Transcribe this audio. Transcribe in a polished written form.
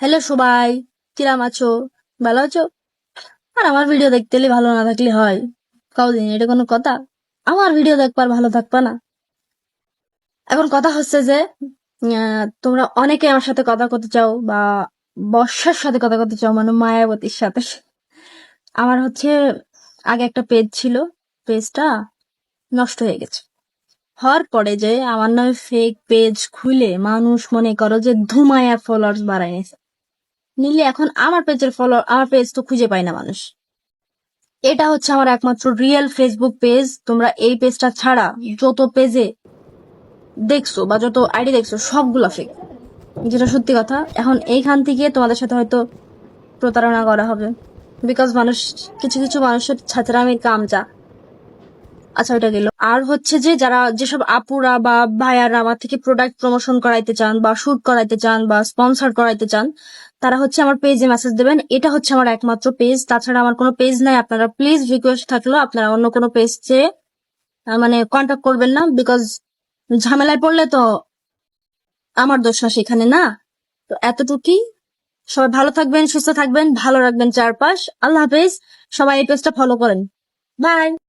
Hello সবাই, কিরাম আছো? ভালো আছো? আর আমার ভিডিও দেখতে এলে ভালো না থাকলে হয়? কদিন এটা কোনো কথা? আমার ভিডিও দেখবার ভালো থাকবা না? এখন কথা হচ্ছে যে তোমরা অনেকে আমার সাথে কথা করতে চাও বা বর্ষার সাথে কথা করতে চাও, মানে মায়াবতীর সাথে। আমার হচ্ছে আগে একটা পেজ ছিল, পেজটা নষ্ট হয়ে গেছে। হওয়ার পরে যে আমার নামে ফেক পেজ খুলে মানুষ মনে করো যে ধুমায়া ফলোয়ার্স বাড়ায় নিছে। নিলে এখন আমার পেজ তো খুঁজে পায় না মানুষ। এটা হচ্ছে আমার একমাত্র রিয়েল ফেসবুক পেজ। তোমরা এই পেজটা ছাড়া যত পেজে দেখছো বা যত আইডি দেখছো সবগুলা ফেক, যেটা সত্যি কথা। এখন এইখান থেকে তোমাদের সাথে হয়তো প্রতারণা করা হবে, বিকজ মানুষ, কিছু কিছু মানুষের ছাত্রামির কাম যা। আচ্ছা, ওইটা গেল। আর হচ্ছে যে যারা, যেসব আপুরা বা ভাইয়ারা আমার থেকে প্রোডাক্ট প্রমোশন করাইতে চান বা শুট করাইতে চান বা স্পন্সর করাইতে চান, তারা হচ্ছে আমার পেজে মেসেজ দেবেন। এটা হচ্ছে আমার একমাত্র পেজ, তাছাড়া আমার কোনো পেজ নাই। আপনারা প্লিজ, রিকোয়েস্ট থাকলো, আপনারা অন্য কোনো পেজ চেয়ে মানে কন্ট্যাক্ট করবেন না, বিকজ ঝামেলায় পড়লে তো আমার দোষ না সেখানে, না? তো এতটুকুই। সবাই ভালো থাকবেন, সুস্থ থাকবেন, ভালো রাখবেন চারপাশ। আল্লাহ হাফেজ। সবাই এই পেজটা ফলো করেন। বাই।